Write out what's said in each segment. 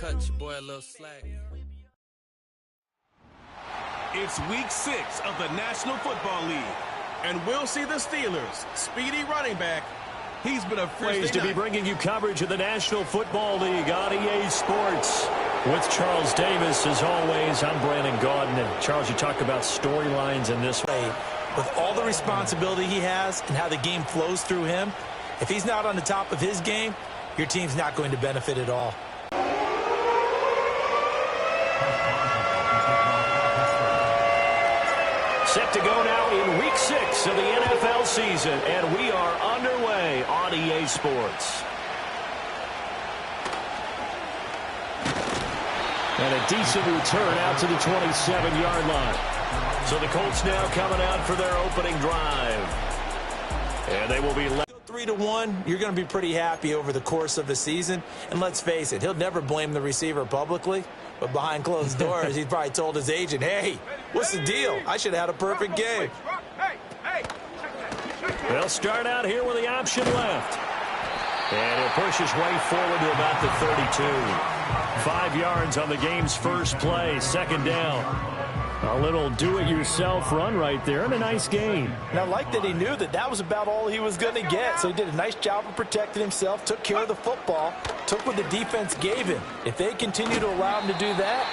cut your boy a little slack. It's week 6 of the National Football League, and we'll see the Steelers' speedy running back. He's been a pleased to be bringing you coverage of the National Football League on EA Sports. With Charles Davis, as always, I'm Brandon Gaudin. And Charles, you talk about storylines in this way. With all the responsibility he has and how the game flows through him, if he's not on the top of his game, your team's not going to benefit at all. Set to go now in Week 6 of the NFL season, and we are underway on EA Sports. And a decent return out to the 27-yard line. So the Colts now coming out for their opening drive. And they will be led 3-1, you're going to be pretty happy over the course of the season. And let's face it, he'll never blame the receiver publicly. But behind closed doors, he's probably told his agent, hey, what's the deal? I should have had a perfect game. They'll start out here with the option left. And he'll push his way forward to about the 32. 5 yards on the game's first play, second down. A little do-it-yourself run right there, and a nice gain. And I like that he knew that that was about all he was going to get. So he did a nice job of protecting himself, took care of the football, took what the defense gave him. If they continue to allow him to do that,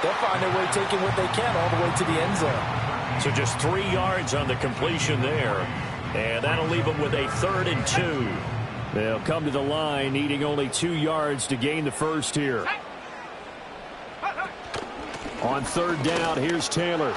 they'll find their way taking what they can all the way to the end zone. So just 3 yards on the completion there. And that'll leave them with a 3rd and 2. They'll come to the line, needing only 2 yards to gain the first here. On 3rd down, here's Taylor.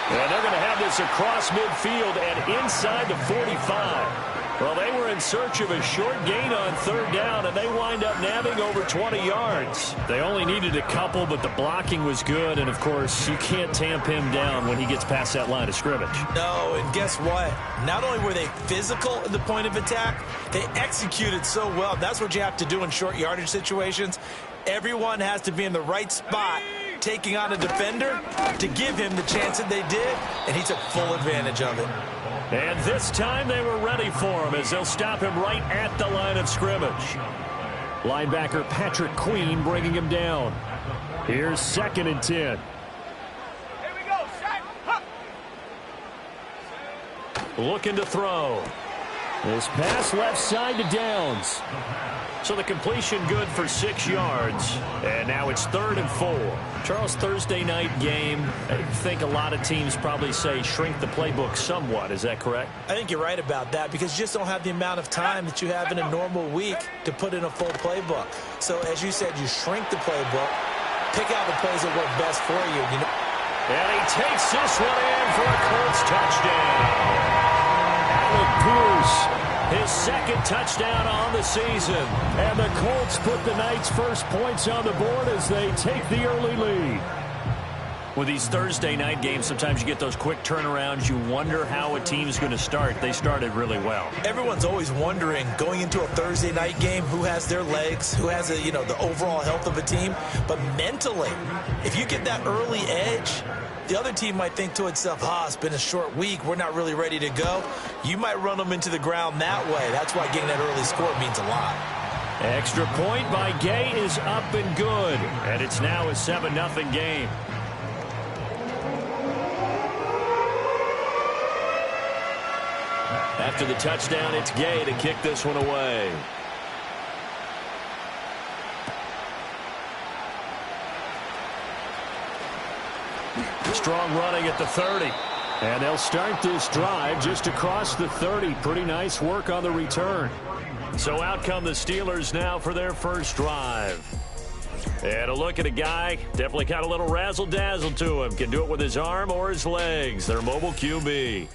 And they're going to have this across midfield and inside the 45. Well, they were in search of a short gain on 3rd down, and they wind up nabbing over 20 yards. They only needed a couple, but the blocking was good, and, of course, you can't tamp him down when he gets past that line of scrimmage. No, and guess what? Not only were they physical at the point of attack, they executed so well. That's what you have to do in short yardage situations. Everyone has to be in the right spot, taking on a defender to give him the chance that they did, and he took full advantage of it. And this time they were ready for him as they'll stop him right at the line of scrimmage. Linebacker Patrick Queen bringing him down. Here's 2nd and 10. Here we go, set. Looking to throw. This pass left side to Downs. So the completion good for 6 yards. And now it's 3rd and 4. Charles, Thursday night game, I think a lot of teams probably say shrink the playbook somewhat. Is that correct? I think you're right about that because you just don't have the amount of time that you have in a normal week to put in a full playbook. So as you said, you shrink the playbook, pick out the plays that work best for you. And he takes this one in for a Colts touchdown. Alec Pierce. His 2nd touchdown on the season. And the Colts put the night's first points on the board as they take the early lead. With these Thursday night games, sometimes you get those quick turnarounds. You wonder how a team's going to start. They started really well. Everyone's always wondering, going into a Thursday night game, who has their legs, who has the overall health of a team. But mentally, if you get that early edge, the other team might think to itself, it's been a short week. We're not really ready to go. You might run them into the ground that way. That's why getting that early score means a lot. Extra point by Gay is up and good. And it's now a 7-0 game. After the touchdown, it's Gay to kick this one away. Strong running at the 30. And they'll start this drive just across the 30. Pretty nice work on the return. So out come the Steelers now for their first drive. And a look at a guy, definitely got a little razzle-dazzle to him. Can do it with his arm or his legs. Their mobile QB.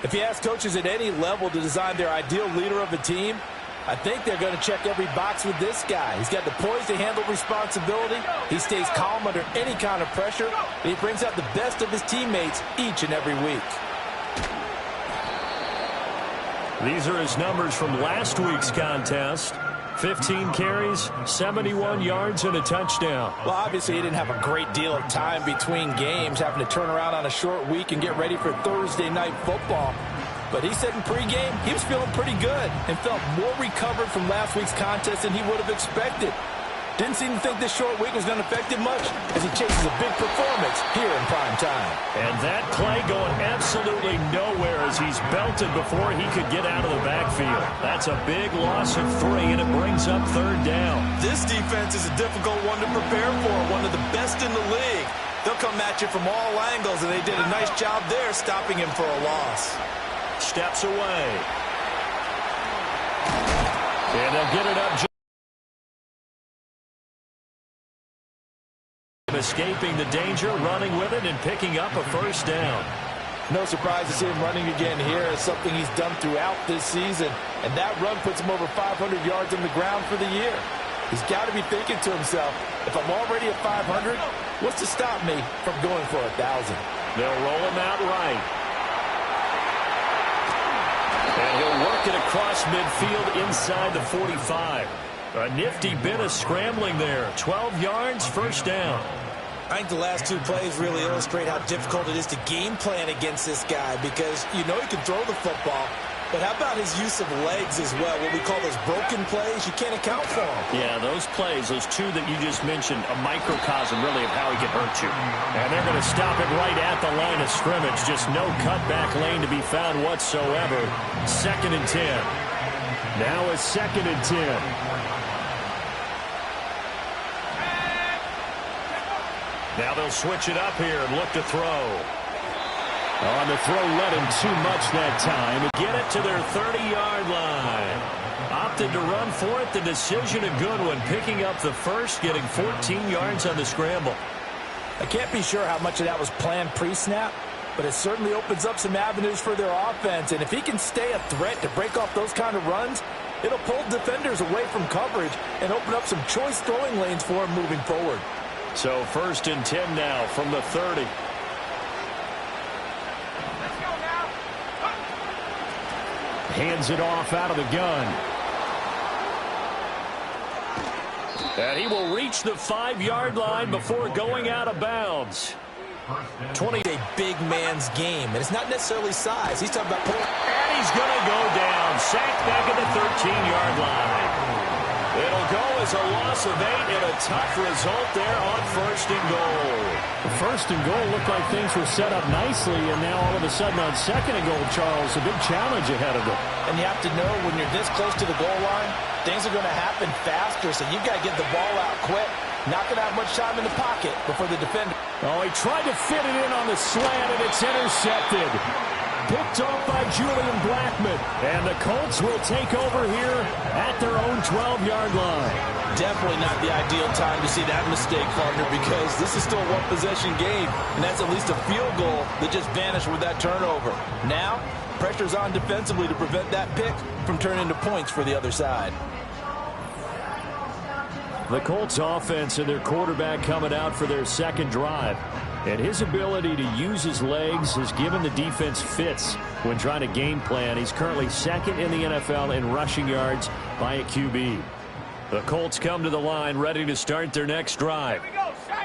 If you ask coaches at any level to design their ideal leader of a team, I think they're going to check every box with this guy. He's got the poise to handle responsibility. He stays calm under any kind of pressure. And he brings out the best of his teammates each and every week. These are his numbers from last week's contest. 15 carries, 71 yards, and a touchdown. Well, obviously, he didn't have a great deal of time between games, having to turn around on a short week and get ready for Thursday night football. But he said in pregame he was feeling pretty good and felt more recovered from last week's contest than he would have expected. Didn't seem to think this short week was going to affect him much as he chases a big performance here in prime time. And that play going absolutely nowhere as he's belted before he could get out of the backfield. That's a big loss of 3, and it brings up 3rd down. This defense is a difficult one to prepare for, one of the best in the league. They'll come at you from all angles, and they did a nice job there stopping him for a loss. Steps away. And they'll get it up. Escaping the danger, running with it, and picking up a 1st down. No surprise to see him running again here. It's something he's done throughout this season. And that run puts him over 500 yards on the ground for the year. He's got to be thinking to himself, if I'm already at 500, what's to stop me from going for 1,000? They'll roll him out right. And he'll work it across midfield inside the 45. A nifty bit of scrambling there. 12 yards, 1st down. I think the last 2 plays really illustrate how difficult it is to game plan against this guy because you know he can throw the football, but how about his use of legs as well? What we call those broken plays, you can't account for them. Yeah, those plays, those 2 that you just mentioned, a microcosm really of how he can hurt you. And they're going to stop it right at the line of scrimmage. Just no cutback lane to be found whatsoever. 2nd and 10. Now it's 2nd and 10. Now they'll switch it up here and look to throw. On the throw, let him too much that time. Get it to their 30-yard line. Opted to run for it. The decision a good one. Picking up the 1st, getting 14 yards on the scramble. I can't be sure how much of that was planned pre-snap, but it certainly opens up some avenues for their offense. And if he can stay a threat to break off those kind of runs, it'll pull defenders away from coverage and open up some choice throwing lanes for him moving forward. So 1st and 10 now from the 30. Let's go now. Hands it off out of the gun. And he will reach the 5-yard line before going out of bounds. 20 is a big man's game, and it's not necessarily size. He's talking about pulling. And he's going to go down. Sacked back at the 13-yard line. It'll go as a loss of 8 and a tough result there on 1st and goal. The 1st and goal looked like things were set up nicely, and now all of a sudden on 2nd and goal, Charles, a big challenge ahead of them. And you have to know when you're this close to the goal line, things are going to happen faster, so you've got to get the ball out quick. Not going to have much time in the pocket before the defender. Oh, he tried to fit it in on the slant, and it's intercepted. Picked off by Julian Blackman. And the Colts will take over here at their own 12-yard line. Definitely not the ideal time to see that mistake, partner, because this is still a one-possession game, and that's at least a field goal that just vanished with that turnover. Now, pressure's on defensively to prevent that pick from turning into points for the other side. The Colts offense and their quarterback coming out for their 2nd drive. And his ability to use his legs has given the defense fits when trying to game plan. He's currently 2nd in the NFL in rushing yards by a QB. The Colts come to the line ready to start their next drive.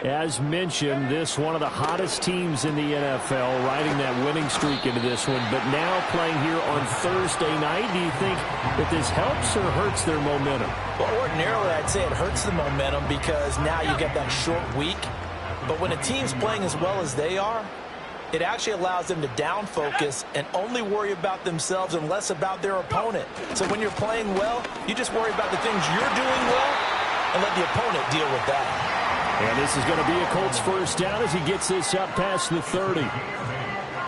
As mentioned, this one of the hottest teams in the NFL, riding that winning streak into this one, but now playing here on Thursday night. Do you think that this helps or hurts their momentum? Well, ordinarily, I'd say it hurts the momentum because now you get that short week. But when a team's playing as well as they are, it actually allows them to down focus and only worry about themselves and less about their opponent. So when you're playing well, you just worry about the things you're doing well and let the opponent deal with that. And this is going to be a Colts 1st down as he gets this up past the 30.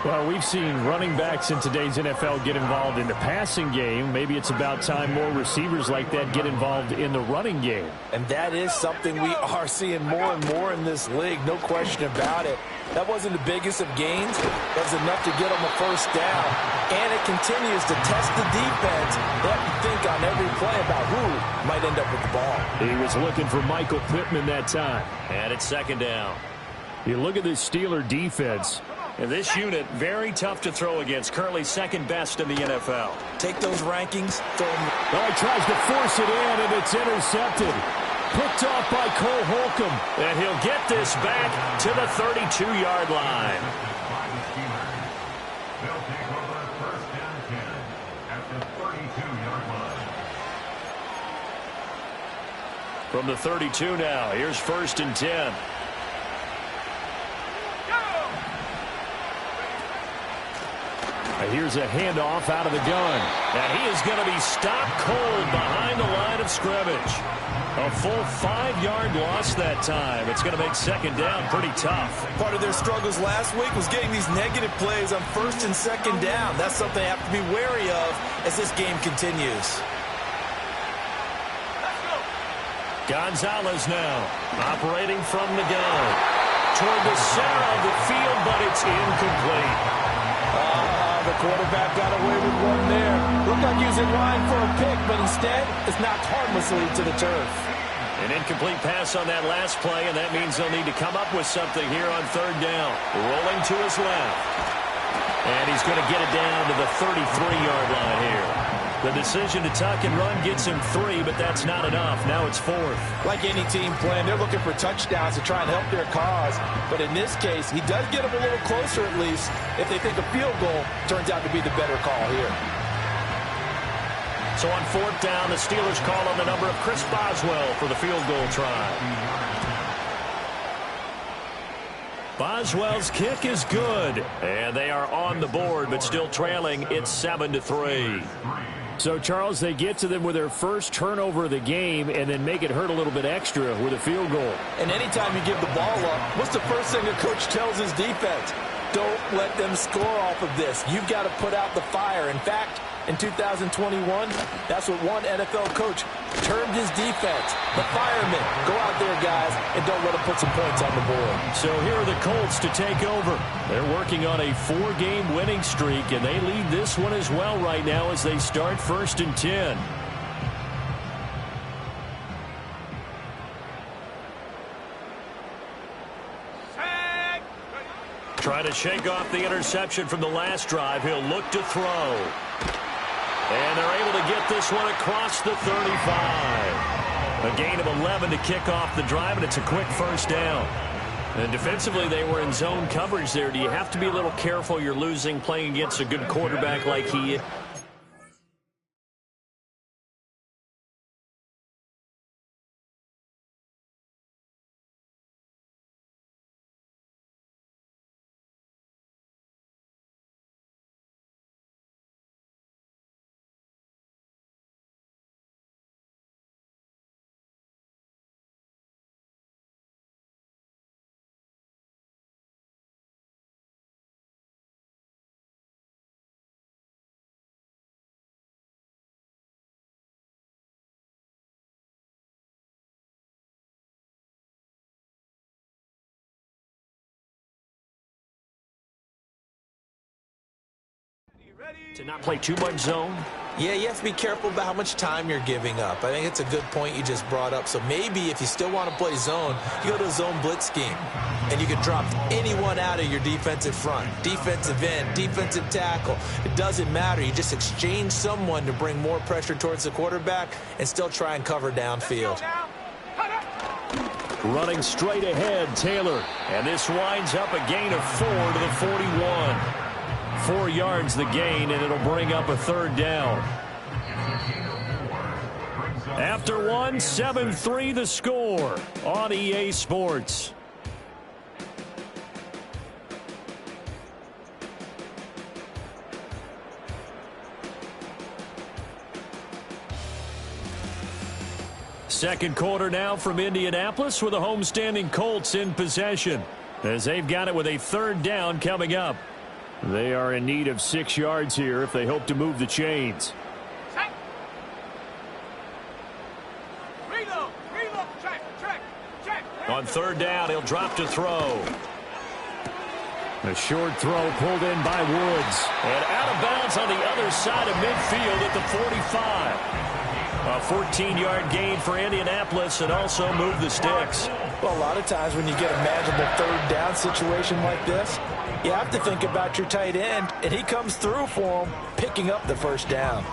Well, we've seen running backs in today's NFL get involved in the passing game. Maybe it's about time more receivers like that get involved in the running game. And that is something we are seeing more and more in this league, no question about it. That wasn't the biggest of gains. That was enough to get them a 1st down. And it continues to test the defense. They have to think on every play about who might end up with the ball. He was looking for Michael Pittman that time. And it's 2nd down. You look at this Steeler defense. And this unit, very tough to throw against. Currently 2nd best in the NFL. Take those rankings, throw them. Oh, he tries to force it in, and it's intercepted. Picked off by Cole Holcomb. And he'll get this back to the 32-yard line. From the 32 now, here's 1st and 10. Here's a handoff out of the gun. And he is going to be stopped cold behind the line of scrimmage. A full 5-yard loss that time. It's going to make 2nd down pretty tough. Part of their struggles last week was getting these negative plays on 1st and 2nd down. That's something they have to be wary of as this game continues. Gonzalez now operating from the gun. Toward the center of the field, but it's incomplete. The quarterback got away with one there. Looked like he was in line for a pick, but instead it's knocked harmlessly to the turf. An incomplete pass on that last play, and that means they'll need to come up with something here on 3rd down. Rolling to his left. And he's going to get it down to the 33-yard line here. The decision to tuck and run gets him 3, but that's not enough. Now it's 4th. Like any team playing, they're looking for touchdowns to try and help their cause. But in this case, he does get them a little closer at least if they think a field goal turns out to be the better call here. So on 4th down, the Steelers call on the number of Chris Boswell for the field goal try. Boswell's kick is good. And they are on the board, but still trailing. It's 7-3. So, Charles, they get to them with their first turnover of the game and then make it hurt a little bit extra with a field goal. And anytime you give the ball up, what's the first thing a coach tells his defense? Don't let them score off of this. You've got to put out the fire. In fact, in 2021, that's what one NFL coach termed his defense. The firemen. Go out there, guys, and don't let them put some points on the board. So here are the Colts to take over. They're working on a 4-game winning streak, and they lead this one as well right now as they start 1st and 10. Trying to shake off the interception from the last drive. He'll look to throw. And they're able to get this one across the 35. A gain of 11 to kick off the drive, and it's a quick 1st down. And defensively, they were in zone coverage there. Do you have to be a little careful you're losing playing against a good quarterback like he is? To not play too much zone? Yeah, you have to be careful about how much time you're giving up. I think it's a good point you just brought up. So maybe if you still want to play zone, you go to a zone blitz scheme. And you can drop anyone out of your defensive front. Defensive end, defensive tackle. It doesn't matter. You just exchange someone to bring more pressure towards the quarterback and still try and cover downfield. Running straight ahead, Taylor. And this winds up a gain of 4 to the 41. 4 yards the gain, and it'll bring up a 3rd down. After 1, 7-3 the score on EA Sports. Second quarter now from Indianapolis with the homestanding Colts in possession as they've got it with a 3rd down coming up. They are in need of 6 yards here if they hope to move the chains. On 3rd down, he'll drop to throw. A short throw pulled in by Woods. And out of bounds on the other side of midfield at the 45. A 14-yard gain for Indianapolis and also move the sticks. Well, a lot of times when you get a manageable 3rd down situation like this, you have to think about your tight end, and he comes through for him, picking up the 1st down.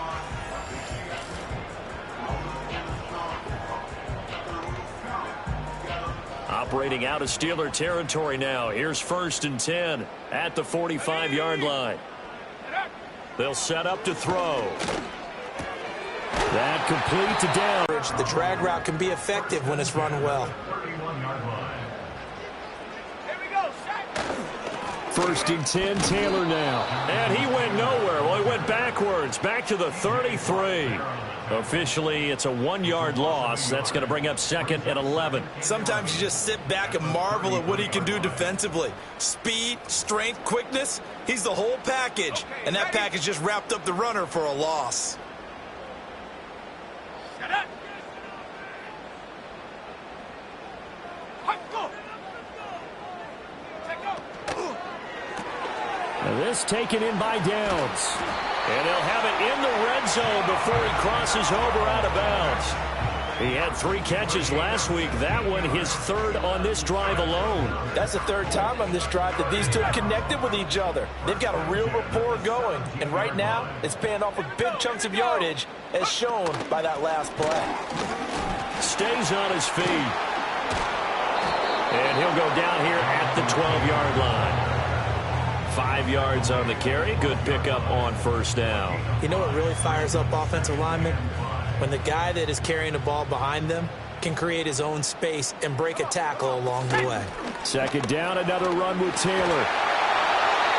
Operating out of Steeler territory now. Here's 1st and 10 at the 45-yard line. They'll set up to throw. That complete to down. coverage, the drag route can be effective when it's run well. First and 10, Taylor now. And he went nowhere. Well, he went backwards, back to the 33. Officially, it's a 1-yard loss. That's going to bring up 2nd and 11. Sometimes you just sit back and marvel at what he can do defensively. Speed, strength, quickness, he's the whole package. And that package just wrapped up the runner for a loss. Now this taken in by Downs. And he'll have it in the red zone before he crosses over out of bounds. He had 3 catches last week. That one his 3rd on this drive alone. That's the 3rd time on this drive that these two have connected with each other. They've got a real rapport going. And right now, it's paying off with big chunks of yardage, as shown by that last play. Stays on his feet. And he'll go down here at the 12-yard line. 5 yards on the carry. Good pickup on 1st down. You know what really fires up offensive linemen? When the guy that is carrying the ball behind them can create his own space and break a tackle along the way. 2nd down, another run with Taylor.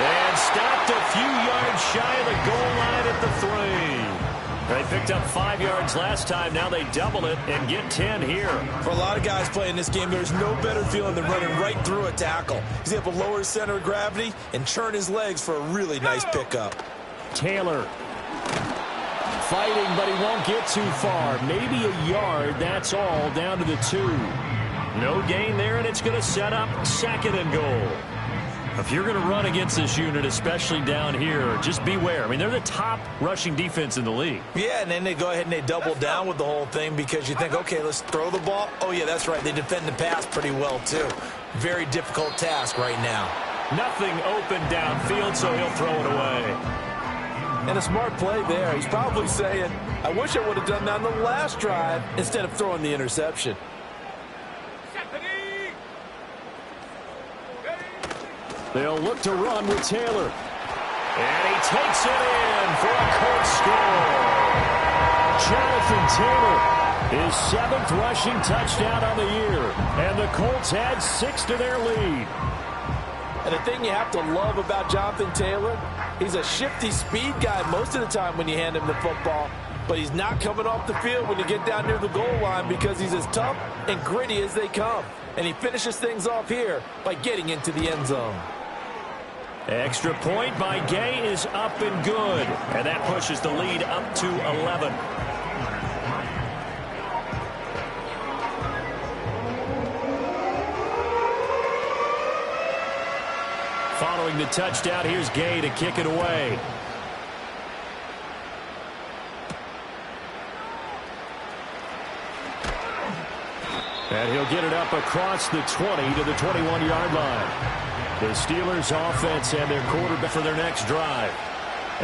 And stopped a few yards shy of the goal line at the 3. They picked up 5 yards last time. Now they double it and get 10 here. For a lot of guys playing this game, there's no better feeling than running right through a tackle. He's able to lower his center of gravity and churn his legs for a really nice pickup. Taylor fighting, but he won't get too far. Maybe a yard, that's all, down to the 2. No gain there, and it's going to set up 2nd and goal. If you're going to run against this unit, especially down here, just beware. I mean, they're the top rushing defense in the league. Yeah, and then they go ahead and they double down with the whole thing because you think, okay, let's throw the ball. Oh, yeah, that's right. They defend the pass pretty well, too. Very difficult task right now. Nothing open downfield, so he'll throw it away. And a smart play there. He's probably saying, I wish I would have done that on the last drive instead of throwing the interception. They'll look to run with Taylor. And he takes it in for a Colts score. Jonathan Taylor, his 7th rushing touchdown on the year. And the Colts add 6 to their lead. And the thing you have to love about Jonathan Taylor, he's a shifty speed guy most of the time when you hand him the football. But he's not coming off the field when you get down near the goal line because he's as tough and gritty as they come. And he finishes things off here by getting into the end zone. Extra point by Gay is up and good. And that pushes the lead up to 11. Following the touchdown, here's Gay to kick it away. And he'll get it up across the 20 to the 21-yard line. The Steelers offense and their quarterback for their next drive.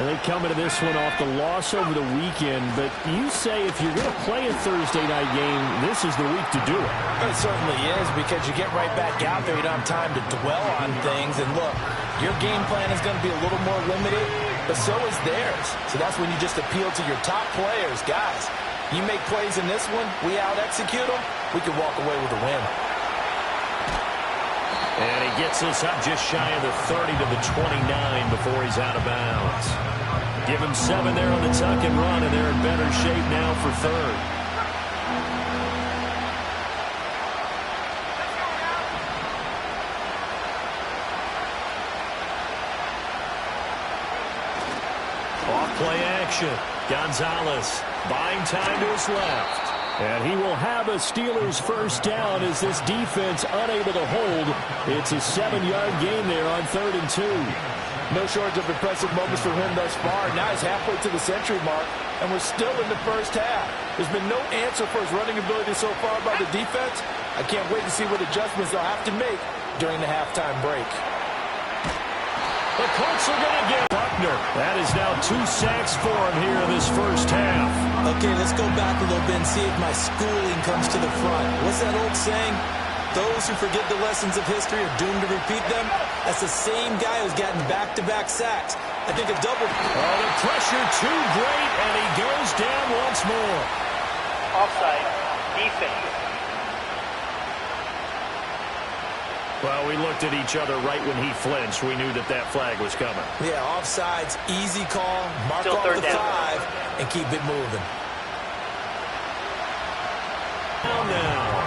And they come into this one off the loss over the weekend. But you say if you're going to play a Thursday night game, this is the week to do it. It certainly is because you get right back out there. You don't have time to dwell on things. And look, your game plan is going to be a little more limited, but so is theirs. So that's when you just appeal to your top players. Guys, you make plays in this one, we out-execute them, we can walk away with a win. And he gets us up just shy of the 30 to the 29 before he's out of bounds. Give him 7 there on the tuck and run, and they're in better shape now for 3rd. Off play action. Gonzalez buying time to his left. And he will have a Steelers 1st down as this defense unable to hold. It's a 7-yard gain there on 3rd and 2. No shortage of impressive moments for him thus far. Now he's halfway to the century mark, and we're still in the 1st half. There's been no answer for his running ability so far by the defense. I can't wait to see what adjustments they'll have to make during the halftime break. The Colts are going to get Buckner. That is now 2 sacks for him here in this 1st half. Okay, let's go back a little bit and see if my schooling comes to the front. What's that old saying? Those who forget the lessons of history are doomed to repeat them. That's the same guy who's gotten back-to-back sacks. I think a double. Oh, the pressure too great, and he goes down once more. Offside. defense. Well, we looked at each other right when he flinched. We knew that that flag was coming. Yeah, offsides, easy call, mark Still off third the down. 5, and keep it moving. Now.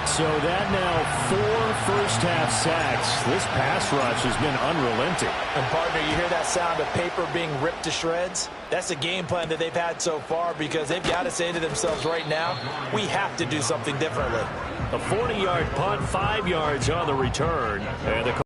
So that now 4 first-half sacks. This pass rush has been unrelenting. And, partner, you hear that sound of paper being ripped to shreds? That's a game plan that they've had so far because they've got to say to themselves right now, we have to do something differently. A 40-yard punt, 5 yards on the return. And the